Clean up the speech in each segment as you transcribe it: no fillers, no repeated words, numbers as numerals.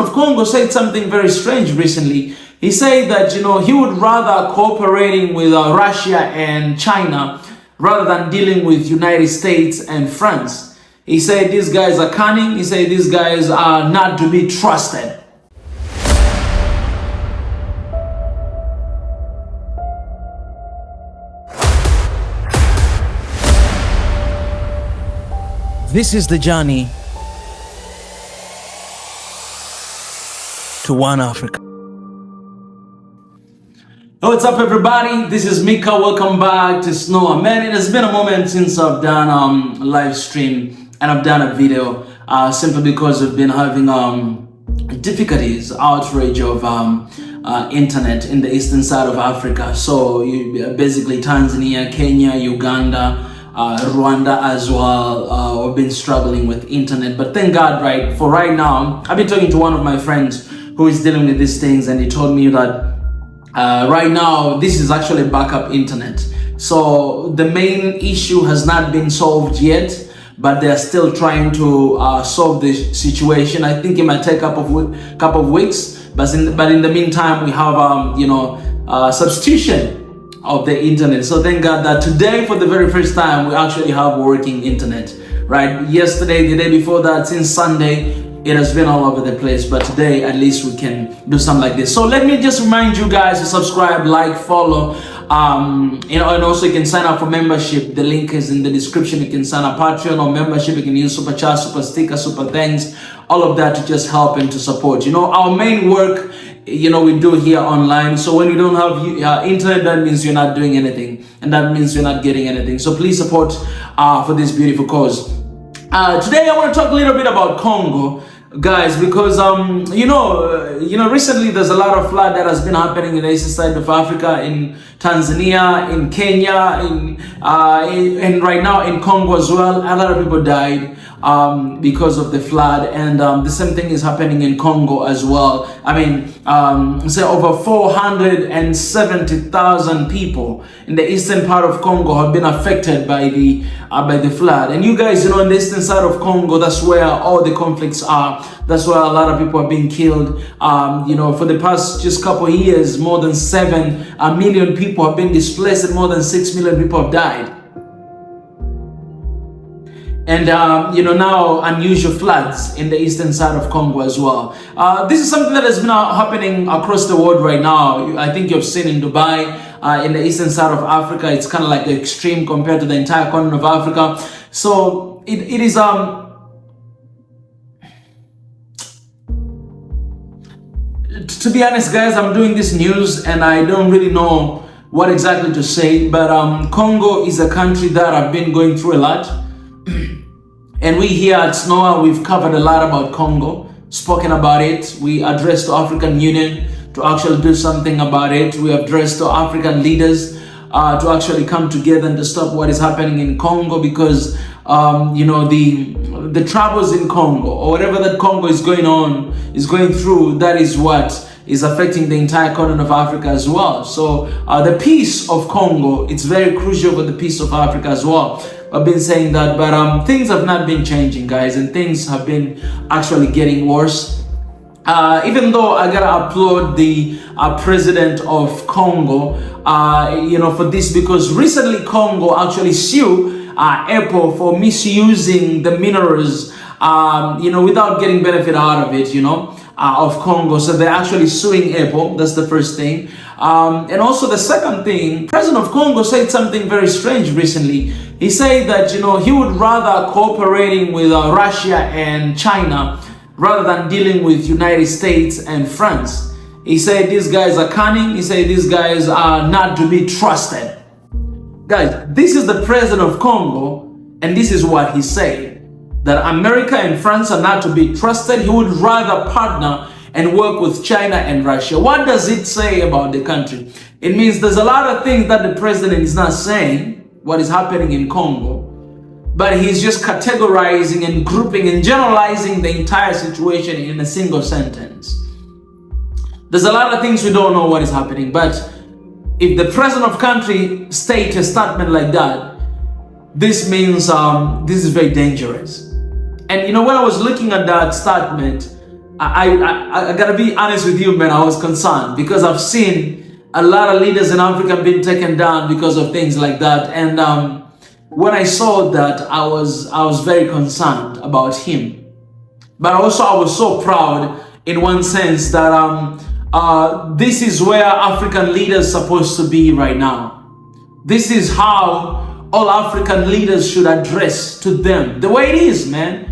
of Congo said something very strange recently. He said that, he would rather cooperating with Russia and China rather than dealing with United States and France. He said these guys are cunning. He said these guys are not to be trusted. This is the journey to one Africa. What's up, everybody? This is Mika. Welcome back to SNOA. Man, it has been a moment since I've done a live stream and I've done a video simply because we've been having difficulties, outrage of internet in the eastern side of Africa. So basically Tanzania, Kenya, Uganda, Rwanda as well, we've been struggling with internet. But thank God, for right now, I've been talking to one of my friends who is dealing with these things, and he told me that right now this is actually backup internet. So the main issue has not been solved yet, but they're still trying to solve this situation. I think it might take a couple of weeks, but in the meantime we have substitution of the internet. So thank God that today, for the very first time, we actually have working internet. Right? Yesterday, the day before that, since Sunday, it has been all over the place, but today at least we can do something like this. So let me just remind you guys to subscribe, like, follow, and also you can sign up for membership. The link is in the description. You can sign up Patreon or membership. You can use super chat, super sticker, super thanks, all of that to just help and to support. Our main work, we do here online. So when you don't have internet, that means you're not doing anything, and that means you're not getting anything. So please support for this beautiful cause. Today I want to talk a little bit about Congo, guys, because recently there's a lot of flood that has been happening in the eastern side of Africa, in Tanzania, in Kenya, and right now in Congo as well. A lot of people died because of the flood, and the same thing is happening in Congo as well. I mean, say over 470,000 people in the eastern part of Congo have been affected by the flood. And you guys, in the eastern side of Congo, that's where all the conflicts are. That's where a lot of people are being killed. For the past just couple of years, more than 7 million people have been displaced, and more than 6 million people have died. And now unusual floods in the eastern side of Congo as well. This is something that has been happening across the world right now. I think you've seen in Dubai, in the eastern side of Africa. It's kind of like extreme compared to the entire continent of Africa. So it is to be honest, guys, I'm doing this news and I don't really know what exactly to say, but Congo is a country that I've been going through a lot. And we here at SNOA, we've covered a lot about Congo, spoken about it. We addressed the African Union to actually do something about it. We addressed the African leaders to actually come together and to stop what is happening in Congo, because the troubles in Congo, or whatever that Congo is going through, that is what is affecting the entire continent of Africa as well. So the peace of Congo, it's very crucial for the peace of Africa as well. I've been saying that, but things have not been changing, guys, and things have been actually getting worse. Even though I gotta applaud the president of Congo, for this, because recently Congo actually sued Apple for misusing the minerals, without getting benefit out of it, of Congo. So they're actually suing Apple. That's the first thing. And also the second thing, President of Congo said something very strange recently. He said that, he would rather cooperating with Russia and China rather than dealing with United States and France. He said these guys are cunning. He said these guys are not to be trusted. Guys, this is the president of Congo, and this is what he said, that America and France are not to be trusted. He would rather partner and work with China and Russia. What does it say about the country? It means there's a lot of things that the president is not saying, what is happening in Congo, but he's just categorizing and grouping and generalizing the entire situation in a single sentence. There's a lot of things we don't know what is happening, but if the president of country state a statement like that, this means this is very dangerous. And when I was looking at that statement, I gotta be honest with you, man. I was concerned because I've seen a lot of leaders in Africa being taken down because of things like that. And when I saw that, I was very concerned about him. But also, I was so proud in one sense that this is where African leaders are supposed to be right now. This is how all African leaders should address to them. The way it is, man.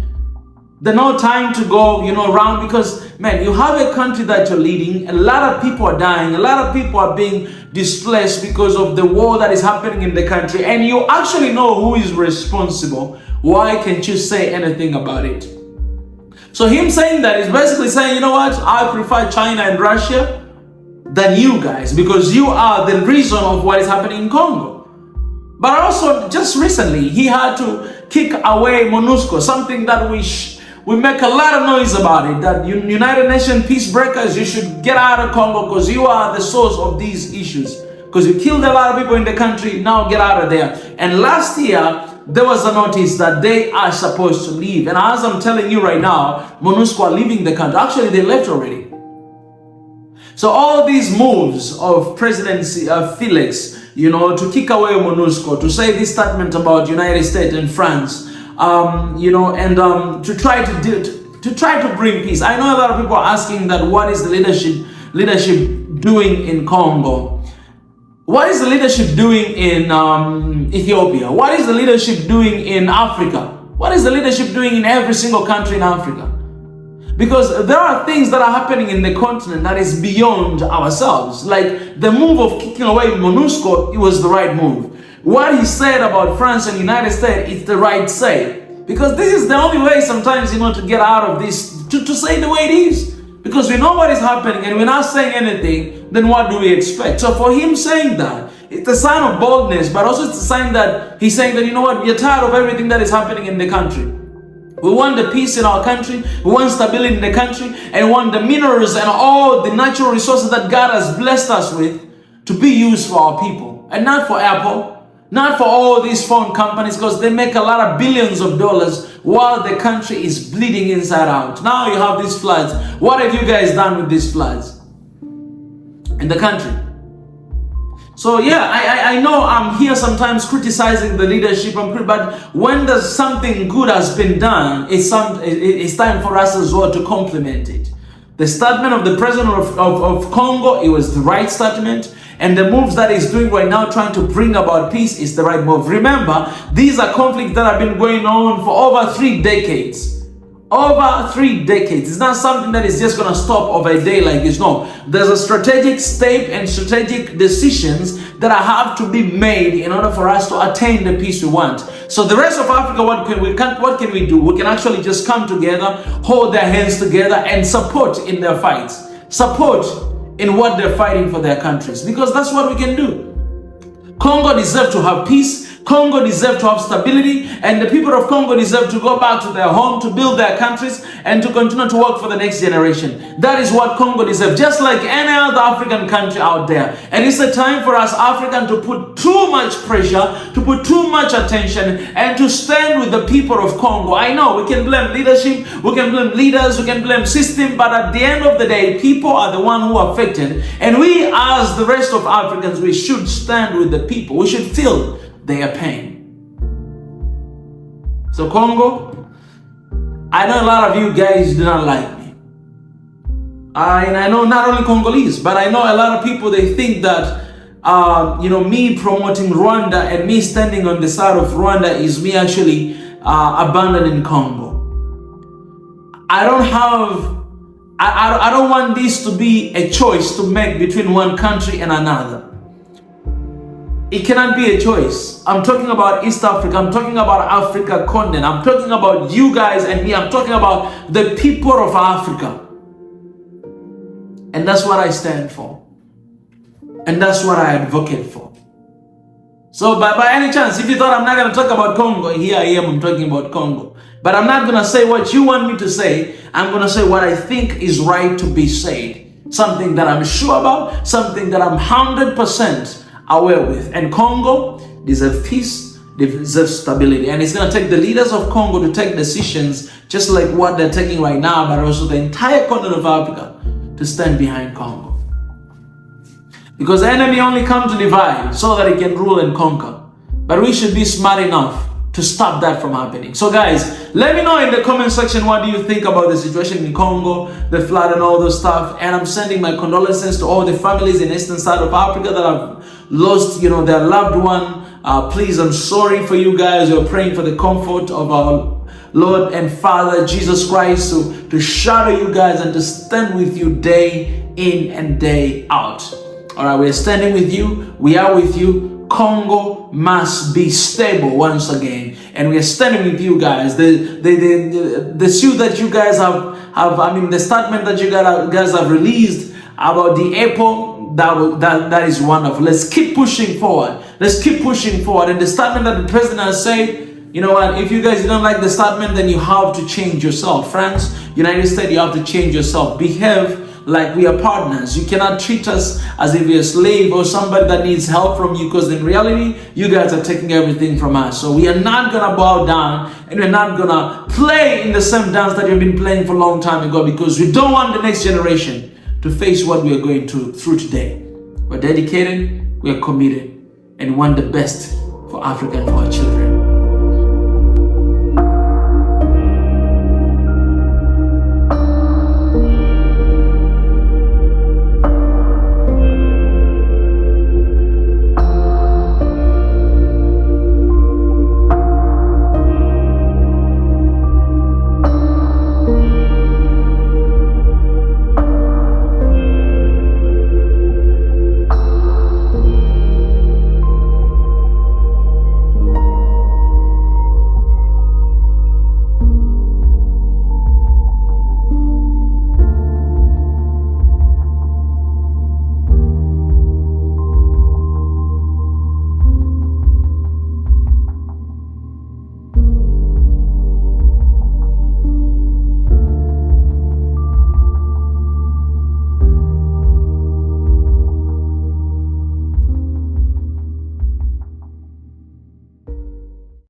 There's no time to go, around because, man, you have a country that you're leading. A lot of people are dying. A lot of people are being displaced because of the war that is happening in the country. And you actually know who is responsible. Why can't you say anything about it? So him saying that is basically saying, you know what? I prefer China and Russia than you guys because you are the reason of what is happening in Congo. But also, just recently, he had to kick away MONUSCO, something that we make a lot of noise about it, that United Nations peace breakers, you should get out of Congo because you are the source of these issues. Because you killed a lot of people in the country, now get out of there. And last year, there was a notice that they are supposed to leave. And as I'm telling you right now, MONUSCO are leaving the country. Actually, they left already. So all these moves of President Felix, to kick away MONUSCO, to say this statement about United States and France, to try to bring peace. I know a lot of people are asking that what is the leadership doing in Congo? What is the leadership doing in Ethiopia? What is the leadership doing in Africa? What is the leadership doing in every single country in Africa? Because there are things that are happening in the continent that is beyond ourselves. Like the move of kicking away MONUSCO, it was the right move. What he said about France and United States is the right say. Because this is the only way sometimes, to get out of this, to say the way it is. Because we know what is happening and we're not saying anything, then what do we expect? So for him saying that, it's a sign of boldness, but also it's a sign that he's saying that, we're tired of everything that is happening in the country. We want the peace in our country, we want stability in the country, and we want the minerals and all the natural resources that God has blessed us with to be used for our people. And not for Apple, not for all these foreign companies, because they make a lot of billions of dollars while the country is bleeding inside out. Now you have these floods. What have you guys done with these floods in the country? So yeah, I know I'm here sometimes criticizing the leadership, but when there's something good has been done, it's time for us as well to compliment it. The statement of the president of Congo, it was the right statement. And the moves that he's doing right now, trying to bring about peace, is the right move. Remember, these are conflicts that have been going on for over 3 decades. Over 3 decades. It's not something that is just going to stop over a day like this. No, there's a strategic step and strategic decisions that have to be made in order for us to attain the peace we want. So the rest of Africa, what can we do? We can actually just come together, hold their hands together, and support in their fights. Support in what they're fighting for their countries, because that's what we can do. Congo deserves to have peace. Congo deserves to have stability, and the people of Congo deserve to go back to their home, to build their countries, and to continue to work for the next generation. That is what Congo deserves, just like any other African country out there. And it's a time for us Africans to put too much pressure, to put too much attention, and to stand with the people of Congo. I know we can blame leadership, we can blame leaders, we can blame system, but at the end of the day, people are the one who are affected. And we, as the rest of Africans, we should stand with the people. We should feel their pain. So Congo, I know a lot of you guys do not like me. And I know not only Congolese, but I know a lot of people, they think that me promoting Rwanda and me standing on the side of Rwanda is me actually abandoning Congo. I don't want this to be a choice to make between one country and another. It cannot be a choice. I'm talking about East Africa. I'm talking about Africa continent. I'm talking about you guys and me. I'm talking about the people of Africa. And that's what I stand for. And that's what I advocate for. So by any chance, if you thought I'm not going to talk about Congo, here I am, I'm talking about Congo. But I'm not going to say what you want me to say. I'm going to say what I think is right to be said. Something that I'm sure about, something that I'm 100% aware with. And Congo deserves peace, deserves stability. And it's going to take the leaders of Congo to take decisions just like what they're taking right now, but also the entire continent of Africa to stand behind Congo. Because the enemy only comes to divide so that he can rule and conquer. But we should be smart enough to stop that from happening. So guys, let me know in the comment section, what do you think about the situation in Congo, the flood and all those stuff. And I'm sending my condolences to all the families in the eastern side of Africa that have lost, their loved one. Please, I'm sorry for you guys. We're praying for the comfort of our Lord and Father Jesus Christ to shadow you guys and to stand with you day in and day out. All right, we're standing with you. We are with you. Congo must be stable once again, and we are standing with you guys. The suit that you guys the statement that you guys have released about the Apple, that is wonderful. Let's keep pushing forward. Let's keep pushing forward. And the statement that the president has said, you know what? If you guys don't like the statement, then you have to change yourself. France, United States, you have to change yourself. Behave like we are partners. You cannot treat us as if we're a slave or somebody that needs help from you, because in reality, you guys are taking everything from us. So we are not gonna bow down, and we're not gonna play in the same dance that you've been playing for a long time ago, because we don't want the next generation to face what we are going through today. We're dedicated, we are committed, and we want the best for Africa and for our children.